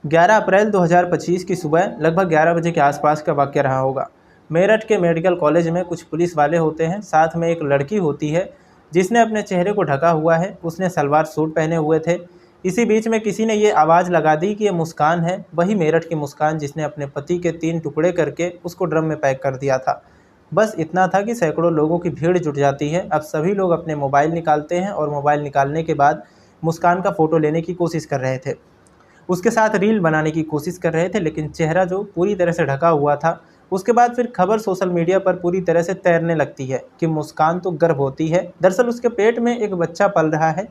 11 अप्रैल 2025 की सुबह लगभग 11 बजे के आसपास का वाक़या रहा होगा। मेरठ के मेडिकल कॉलेज में कुछ पुलिस वाले होते हैं, साथ में एक लड़की होती है जिसने अपने चेहरे को ढका हुआ है। उसने सलवार सूट पहने हुए थे। इसी बीच में किसी ने ये आवाज़ लगा दी कि ये मुस्कान है, वही मेरठ की मुस्कान जिसने अपने पति के 3 टुकड़े करके उसको ड्रम में पैक कर दिया था। बस इतना था कि सैकड़ों लोगों की भीड़ जुट जाती है। अब सभी लोग अपने मोबाइल निकालते हैं और मोबाइल निकालने के बाद मुस्कान का फ़ोटो लेने की कोशिश कर रहे थे। उसके साथ रील बनाने की कोशिश कर रहे थे, लेकिन चेहरा जो पूरी तरह से ढका हुआ था। उसके बाद फिर खबर सोशल मीडिया पर पूरी तरह से तैरने लगती है कि मुस्कान तो गर्भवती है। दरअसल उसके पेट में एक बच्चा पल रहा है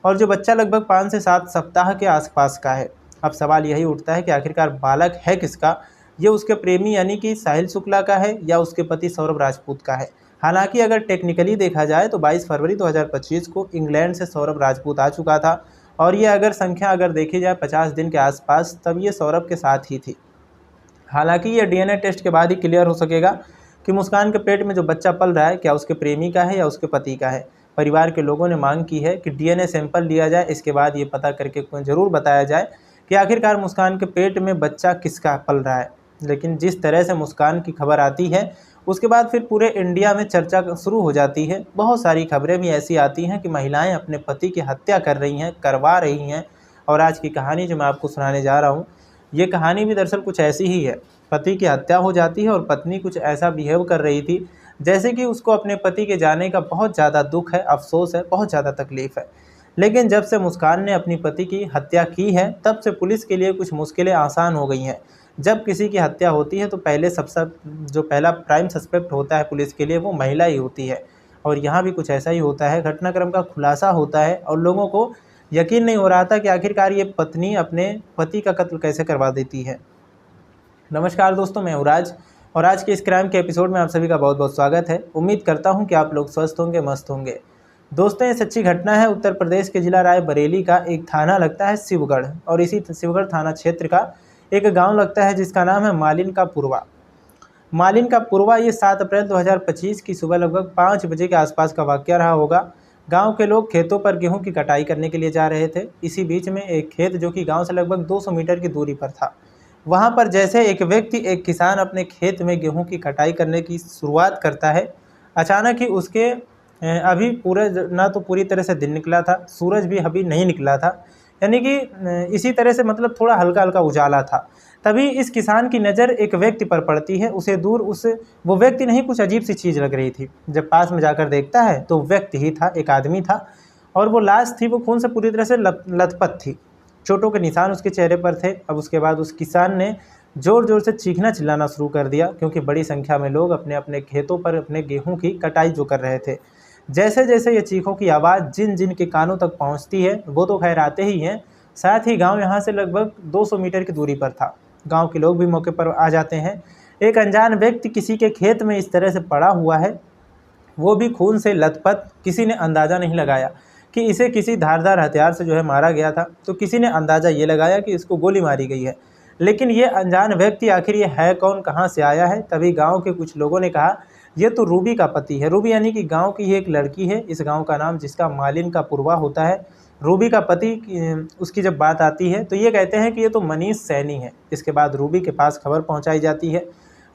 और जो बच्चा लगभग 5 से 7 सप्ताह के आसपास का है। अब सवाल यही उठता है कि आखिरकार बालक है किसका? ये उसके प्रेमी यानी कि साहिल शुक्ला का है या उसके पति सौरभ राजपूत का है? हालांकि अगर टेक्निकली देखा जाए तो 22 फरवरी 2025 को इंग्लैंड से सौरभ राजपूत आ चुका था और ये अगर देखी जाए 50 दिन के आसपास, तब ये सौरभ के साथ ही थी। हालांकि ये डीएनए टेस्ट के बाद ही क्लियर हो सकेगा कि मुस्कान के पेट में जो बच्चा पल रहा है क्या उसके प्रेमी का है या उसके पति का है। परिवार के लोगों ने मांग की है कि डीएनए सैंपल लिया जाए, इसके बाद ये पता करके ज़रूर बताया जाए कि आखिरकार मुस्कान के पेट में बच्चा किसका पल रहा है। लेकिन जिस तरह से मुस्कान की खबर आती है उसके बाद फिर पूरे इंडिया में चर्चा शुरू हो जाती है। बहुत सारी खबरें भी ऐसी आती हैं कि महिलाएं अपने पति की हत्या कर रही हैं, करवा रही हैं। और आज की कहानी जो मैं आपको सुनाने जा रहा हूँ, ये कहानी भी दरअसल कुछ ऐसी ही है। पति की हत्या हो जाती है और पत्नी कुछ ऐसा बिहेव कर रही थी जैसे कि उसको अपने पति के जाने का बहुत ज़्यादा दुख है, अफसोस है, बहुत ज़्यादा तकलीफ़ है। लेकिन जब से मुस्कान ने अपनी पति की हत्या की है तब से पुलिस के लिए कुछ मुश्किलें आसान हो गई हैं। जब किसी की हत्या होती है तो जो पहला प्राइम सस्पेक्ट होता है पुलिस के लिए वो महिला ही होती है। और यहाँ भी कुछ ऐसा ही होता है। घटनाक्रम का खुलासा होता है और लोगों को यकीन नहीं हो रहा था कि आखिरकार ये पत्नी अपने पति का कत्ल कैसे करवा देती है। नमस्कार दोस्तों, मैं हूँ राज और आज के इस क्राइम के एपिसोड में आप सभी का बहुत बहुत स्वागत है। उम्मीद करता हूँ कि आप लोग स्वस्थ होंगे, मस्त होंगे। दोस्तों, ये सच्ची घटना है उत्तर प्रदेश के जिला रायबरेली का एक थाना लगता है शिवगढ़, और इसी शिवगढ़ थाना क्षेत्र का एक गांव लगता है जिसका नाम है मालिन का पुरवा। मालिन का पुरवा ये 7 अप्रैल 2025 की सुबह लगभग 5 बजे के आसपास का वाक़या रहा होगा। गांव के लोग खेतों पर गेहूं की कटाई करने के लिए जा रहे थे। इसी बीच में एक खेत जो कि गांव से लगभग 200 मीटर की दूरी पर था, वहां पर जैसे एक किसान अपने खेत में गेहूं की कटाई करने की शुरुआत करता है, अचानक ही उसके अभी पूरा ना तो पूरी तरह से दिन निकला था, सूरज भी अभी नहीं निकला था, यानी कि इसी तरह से मतलब थोड़ा हल्का हल्का उजाला था। तभी इस किसान की नज़र एक व्यक्ति पर पड़ती है। उसे दूर वो व्यक्ति नहीं, कुछ अजीब सी चीज़ लग रही थी। जब पास में जाकर देखता है तो व्यक्ति ही था, एक आदमी था और वो लाश थी, वो खून से पूरी तरह से लथपथ थी। चोटों के निशान उसके चेहरे पर थे। अब उसके बाद उस किसान ने ज़ोर ज़ोर से चीखना चिल्लाना शुरू कर दिया, क्योंकि बड़ी संख्या में लोग अपने अपने खेतों पर अपने गेहूं की कटाई जो कर रहे थे। जैसे जैसे ये चीखों की आवाज़ जिन जिन के कानों तक पहुंचती है वो तो खैर आते ही हैं, साथ ही गांव यहाँ से लगभग 200 मीटर की दूरी पर था। गांव के लोग भी मौके पर आ जाते हैं। एक अनजान व्यक्ति किसी के खेत में इस तरह से पड़ा हुआ है, वो भी खून से लथपथ। किसी ने अंदाज़ा नहीं लगाया कि इसे किसी धारदार हथियार से जो है मारा गया था, तो किसी ने अंदाज़ा ये लगाया कि इसको गोली मारी गई है। लेकिन ये अनजान व्यक्ति आखिर ये है कौन, कहाँ से आया है? तभी गांव के कुछ लोगों ने कहा ये तो रूबी का पति है। रूबी यानी कि गांव की ही एक लड़की है। इस गांव का नाम जिसका मालिन का पुरवा होता है, रूबी का पति। उसकी जब बात आती है तो ये कहते हैं कि ये तो मनीष सैनी है। इसके बाद रूबी के पास खबर पहुंचाई जाती है।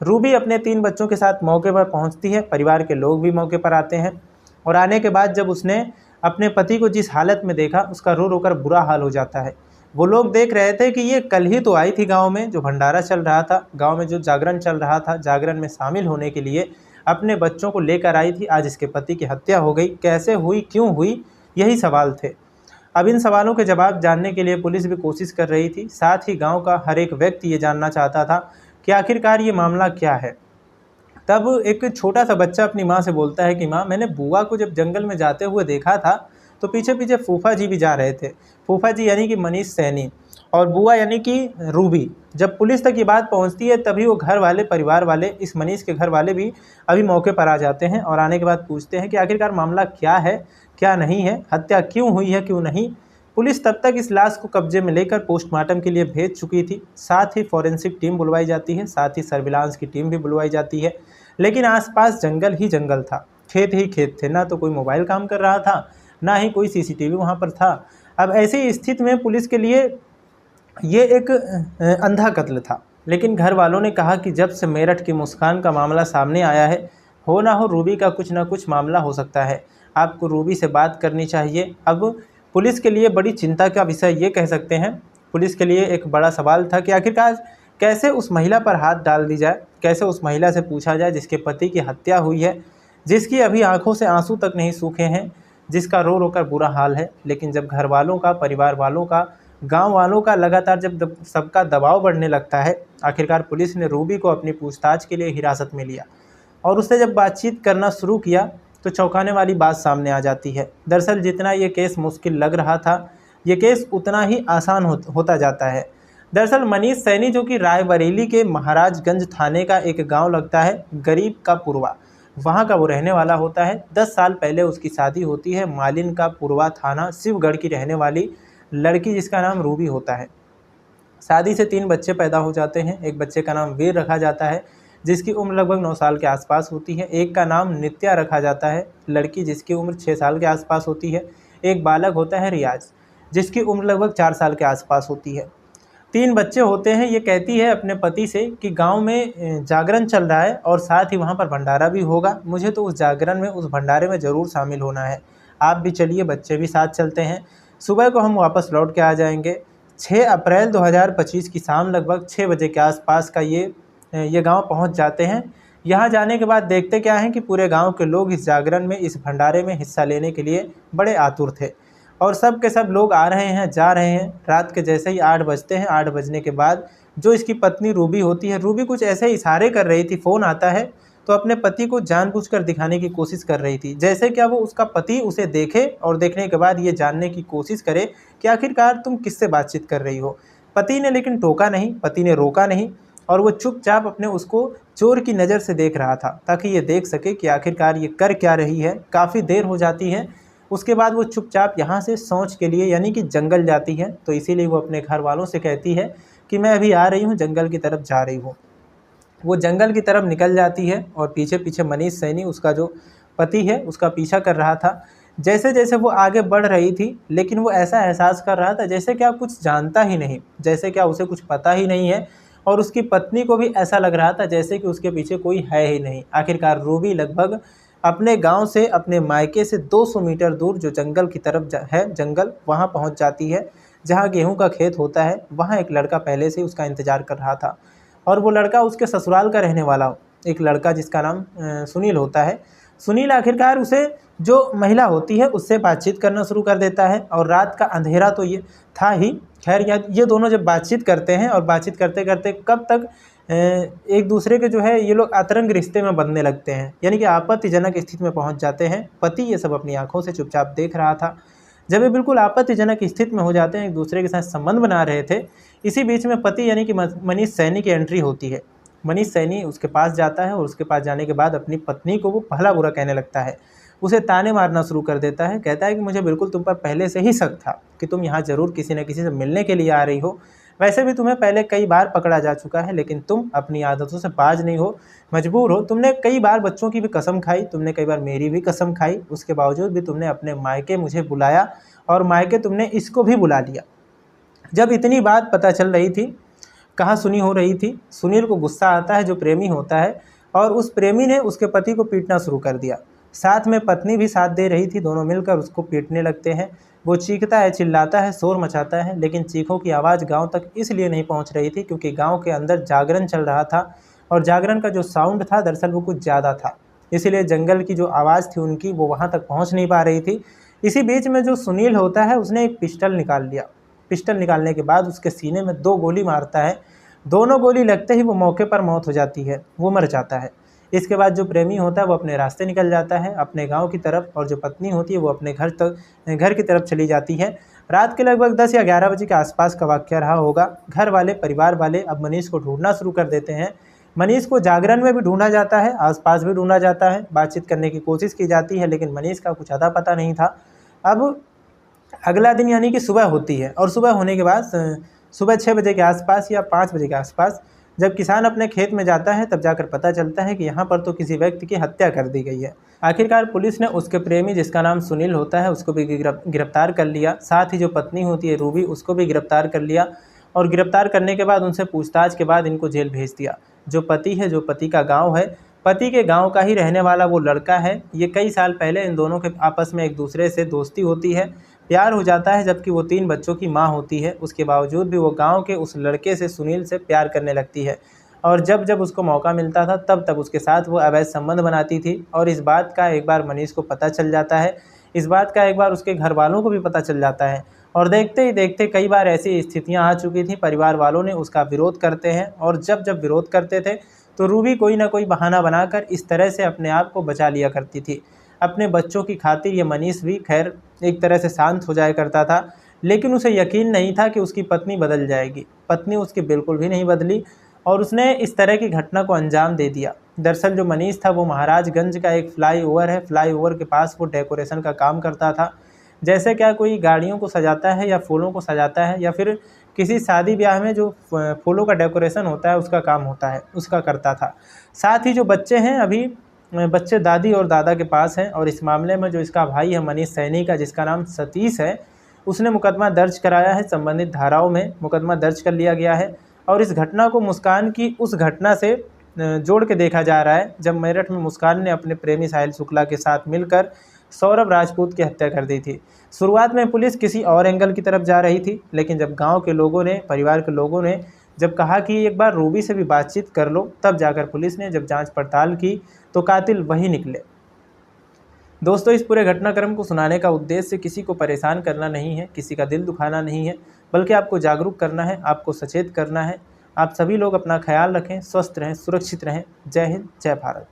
रूबी अपने 3 बच्चों के साथ मौके पर पहुंचती है। परिवार के लोग भी मौके पर आते हैं और आने के बाद जब उसने अपने पति को जिस हालत में देखा, उसका रो रो कर बुरा हाल हो जाता है। वो लोग देख रहे थे कि ये कल ही तो आई थी गांव में, जो भंडारा चल रहा था, गांव में जो जागरण चल रहा था, जागरण में शामिल होने के लिए अपने बच्चों को लेकर आई थी। आज इसके पति की हत्या हो गई। कैसे हुई, क्यों हुई, यही सवाल थे। अब इन सवालों के जवाब जानने के लिए पुलिस भी कोशिश कर रही थी। साथ ही गांव का हर एक व्यक्ति ये जानना चाहता था कि आखिरकार ये मामला क्या है। तब एक छोटा सा बच्चा अपनी माँ से बोलता है कि माँ, मैंने बुआ को जब जंगल में जाते हुए देखा था तो पीछे पीछे फूफा जी भी जा रहे थे। फूफा जी यानी कि मनीष सैनी और बुआ यानी कि रूबी। जब पुलिस तक ये बात पहुंचती है तभी वो घर वाले, परिवार वाले, इस मनीष के घर वाले भी अभी मौके पर आ जाते हैं और आने के बाद पूछते हैं कि आखिरकार मामला क्या है, क्या नहीं है, हत्या क्यों हुई है, क्यों नहीं। पुलिस तब तक इस लाश को कब्जे में लेकर पोस्टमार्टम के लिए भेज चुकी थी। साथ ही फॉरेंसिक टीम बुलवाई जाती है, साथ ही सर्विलांस की टीम भी बुलवाई जाती है। लेकिन आसपास जंगल ही जंगल था, खेत ही खेत थे। ना तो कोई मोबाइल काम कर रहा था, ना ही कोई सीसीटीवी वहाँ पर था। अब ऐसी स्थिति में पुलिस के लिए ये एक अंधा कत्ल था। लेकिन घर वालों ने कहा कि जब से मेरठ की मुस्कान का मामला सामने आया है, हो ना हो रूबी का कुछ ना कुछ मामला हो सकता है। आपको रूबी से बात करनी चाहिए। अब पुलिस के लिए बड़ी चिंता का विषय ये कह सकते हैं। पुलिस के लिए एक बड़ा सवाल था कि आखिरकार कैसे उस महिला पर हाथ डाल दी जाए, कैसे उस महिला से पूछा जाए जिसके पति की हत्या हुई है, जिसकी अभी आंखों से आंसू तक नहीं सूखे हैं, जिसका रो रो कर बुरा हाल है। लेकिन जब घर वालों का, परिवार वालों का, गांव वालों का लगातार जब सबका दबाव बढ़ने लगता है, आखिरकार पुलिस ने रूबी को अपनी पूछताछ के लिए हिरासत में लिया और उससे जब बातचीत करना शुरू किया तो चौंकाने वाली बात सामने आ जाती है। दरअसल जितना ये केस मुश्किल लग रहा था, ये केस उतना ही आसान होता जाता है। दरअसल मनीष सैनी, जो कि रायबरेली के महाराजगंज थाने का एक गांव लगता है गरीब का पुरवा, वहां का वो रहने वाला होता है। 10 साल पहले उसकी शादी होती है मालिन का पुरवा थाना शिवगढ़ की रहने वाली लड़की जिसका नाम रूबी होता है। शादी से 3 बच्चे पैदा हो जाते हैं। एक बच्चे का नाम वीर रखा जाता है जिसकी उम्र लगभग 9 साल के आसपास होती है। एक का नाम नित्या रखा जाता है, लड़की जिसकी उम्र 6 साल के आसपास होती है। एक बालक होता है रियाज, जिसकी उम्र लगभग 4 साल के आसपास होती है। 3 बच्चे होते हैं। ये कहती है अपने पति से कि गांव में जागरण चल रहा है और साथ ही वहां पर भंडारा भी होगा, मुझे तो उस जागरण में, उस भंडारे में ज़रूर शामिल होना है। आप भी चलिए, बच्चे भी साथ चलते हैं। सुबह को हम वापस लौट के आ जाएंगे। 6 अप्रैल 2025 की शाम लगभग 6 बजे के आसपास का ये गांव पहुंच जाते हैं। यहाँ जाने के बाद देखते क्या हैं कि पूरे गांव के लोग इस जागरण में, इस भंडारे में हिस्सा लेने के लिए बड़े आतुर थे और सब के सब लोग आ रहे हैं, जा रहे हैं। रात के जैसे ही 8 बजते हैं, 8 बजने के बाद जो इसकी पत्नी रूबी होती है, रूबी कुछ ऐसे इशारे कर रही थी। फ़ोन आता है तो अपने पति को जानबूझकर दिखाने की कोशिश कर रही थी, जैसे क्या वो उसका पति उसे देखे और देखने के बाद ये जानने की कोशिश करे कि आखिरकार तुम किससे बातचीत कर रही हो। पति ने लेकिन टोका नहीं, पति ने रोका नहीं और वो चुपचाप अपने उसको चोर की नज़र से देख रहा था ताकि ये देख सके कि आखिरकार ये कर क्या रही है। काफ़ी देर हो जाती है। उसके बाद वो चुपचाप यहाँ से सोच के लिए यानी कि जंगल जाती है। तो इसीलिए वो अपने घर वालों से कहती है कि मैं अभी आ रही हूँ, जंगल की तरफ जा रही हूँ। वो जंगल की तरफ निकल जाती है और पीछे पीछे मनीष सैनी, उसका जो पति है, उसका पीछा कर रहा था। जैसे जैसे वो आगे बढ़ रही थी, लेकिन वो ऐसा एहसास कर रहा था जैसे क्या कुछ जानता ही नहीं, जैसे क्या उसे कुछ पता ही नहीं है। और उसकी पत्नी को भी ऐसा लग रहा था जैसे कि उसके पीछे कोई है ही नहीं। आखिरकार रूबी लगभग अपने गांव से, अपने मायके से 200 मीटर दूर जो जंगल की तरफ है, जंगल, वहां पहुंच जाती है जहां गेहूं का खेत होता है। वहां एक लड़का पहले से उसका इंतजार कर रहा था और वो लड़का उसके ससुराल का रहने वाला, एक लड़का जिसका नाम सुनील होता है। सुनील आखिरकार उसे, जो महिला होती है, उससे बातचीत करना शुरू कर देता है और रात का अंधेरा तो ये था ही। खैर ये दोनों जब बातचीत करते हैं और बातचीत करते करते कब तक एक दूसरे के जो है ये लोग अतरंग रिश्ते में बंधने लगते हैं, यानी कि आपत्तिजनक स्थिति में पहुंच जाते हैं। पति ये सब अपनी आंखों से चुपचाप देख रहा था। जब ये बिल्कुल आपत्तिजनक स्थिति में हो जाते हैं, एक दूसरे के साथ संबंध बना रहे थे, इसी बीच में पति यानी कि मनीष सैनी की एंट्री होती है। मनीष सैनी उसके पास जाता है और उसके पास जाने के बाद अपनी पत्नी को वो भला बुरा कहने लगता है, उसे ताने मारना शुरू कर देता है। कहता है कि मुझे बिल्कुल तुम पर पहले से ही शक था कि तुम यहाँ ज़रूर किसी न किसी से मिलने के लिए आ रही हो। वैसे भी तुम्हें पहले कई बार पकड़ा जा चुका है, लेकिन तुम अपनी आदतों से बाज नहीं हो, मजबूर हो। तुमने कई बार बच्चों की भी कसम खाई, तुमने कई बार मेरी भी कसम खाई, उसके बावजूद भी तुमने अपने मायके मुझे बुलाया और मायके तुमने इसको भी बुला लिया। जब इतनी बात पता चल रही थी, कहाँ सुनी हो रही थी, सुनील को गुस्सा आता है, जो प्रेमी होता है, और उस प्रेमी ने उसके पति को पीटना शुरू कर दिया। साथ में पत्नी भी साथ दे रही थी, दोनों मिलकर उसको पीटने लगते हैं। वो चीखता है, चिल्लाता है, शोर मचाता है, लेकिन चीखों की आवाज़ गांव तक इसलिए नहीं पहुंच रही थी क्योंकि गांव के अंदर जागरण चल रहा था और जागरण का जो साउंड था दरअसल वो कुछ ज़्यादा था, इसीलिए जंगल की जो आवाज़ थी उनकी, वो वहाँ तक पहुँच नहीं पा रही थी। इसी बीच में जो सुनील होता है उसने एक पिस्टल निकाल लिया। पिस्टल निकालने के बाद उसके सीने में 2 गोली मारता है। दोनों गोली लगते ही वो मौके पर मौत हो जाती है, वो मर जाता है। इसके बाद जो प्रेमी होता है वो अपने रास्ते निकल जाता है अपने गांव की तरफ, और जो पत्नी होती है वो अपने घर की तरफ चली जाती है। रात के लगभग 10 या 11 बजे के आसपास का वाक़या रहा होगा। घर वाले, परिवार वाले अब मनीष को ढूंढना शुरू कर देते हैं। मनीष को जागरण में भी ढूंढा जाता है, आसपास भी ढूंढा जाता है, बातचीत करने की कोशिश की जाती है, लेकिन मनीष का कुछ अता पता नहीं था। अब अगला दिन यानी कि सुबह होती है और सुबह होने के बाद सुबह 6 बजे के आसपास या 5 बजे के आसपास जब किसान अपने खेत में जाता है तब जाकर पता चलता है कि यहाँ पर तो किसी व्यक्ति की हत्या कर दी गई है। आखिरकार पुलिस ने उसके प्रेमी, जिसका नाम सुनील होता है, उसको भी गिरफ्तार कर लिया। साथ ही जो पत्नी होती है रूबी, उसको भी गिरफ्तार कर लिया और गिरफ्तार करने के बाद उनसे पूछताछ के बाद इनको जेल भेज दिया। जो पति है, जो पति का गाँव है, पति के गांव का ही रहने वाला वो लड़का है। ये कई साल पहले इन दोनों के आपस में एक दूसरे से दोस्ती होती है, प्यार हो जाता है। जबकि वो 3 बच्चों की माँ होती है, उसके बावजूद भी वो गांव के उस लड़के से, सुनील से प्यार करने लगती है। और जब जब उसको मौका मिलता था तब तब उसके साथ वो अवैध संबंध बनाती थी। और इस बात का एक बार मनीष को पता चल जाता है, इस बात का एक बार उसके घर वालों को भी पता चल जाता है। और देखते ही देखते कई बार ऐसी स्थितियां आ चुकी थी, परिवार वालों ने उसका विरोध करते हैं। और जब जब विरोध करते थे तो रूबी कोई ना कोई बहाना बनाकर इस तरह से अपने आप को बचा लिया करती थी। अपने बच्चों की खातिर ये मनीष भी खैर एक तरह से शांत हो जाया करता था, लेकिन उसे यकीन नहीं था कि उसकी पत्नी बदल जाएगी। पत्नी उसकी बिल्कुल भी नहीं बदली और उसने इस तरह की घटना को अंजाम दे दिया। दरअसल जो मनीष था वो महाराजगंज का एक फ्लाईओवर है, फ्लाईओवर के पास वो डेकोरेशन का काम करता था। जैसे क्या कोई गाड़ियों को सजाता है या फूलों को सजाता है, या फिर किसी शादी ब्याह में जो फूलों का डेकोरेशन होता है उसका काम होता है, उसका करता था। साथ ही जो बच्चे हैं, अभी बच्चे दादी और दादा के पास हैं। और इस मामले में जो इसका भाई है मनीष सैनी का, जिसका नाम सतीश है, उसने मुकदमा दर्ज कराया है। संबंधित धाराओं में मुकदमा दर्ज कर लिया गया है। और इस घटना को मुस्कान की उस घटना से जोड़ के देखा जा रहा है जब मेरठ में मुस्कान ने अपने प्रेमी साहिल शुक्ला के साथ मिलकर सौरभ राजपूत की हत्या कर दी थी। शुरुआत में पुलिस किसी और एंगल की तरफ जा रही थी, लेकिन जब गांव के लोगों ने, परिवार के लोगों ने जब कहा कि एक बार रूबी से भी बातचीत कर लो, तब जाकर पुलिस ने जब जांच पड़ताल की तो कातिल वही निकले। दोस्तों, इस पूरे घटनाक्रम को सुनाने का उद्देश्य किसी को परेशान करना नहीं है, किसी का दिल दुखाना नहीं है, बल्कि आपको जागरूक करना है, आपको सचेत करना है। आप सभी लोग अपना ख्याल रखें, स्वस्थ रहें, सुरक्षित रहें। जय हिंद, जय भारत।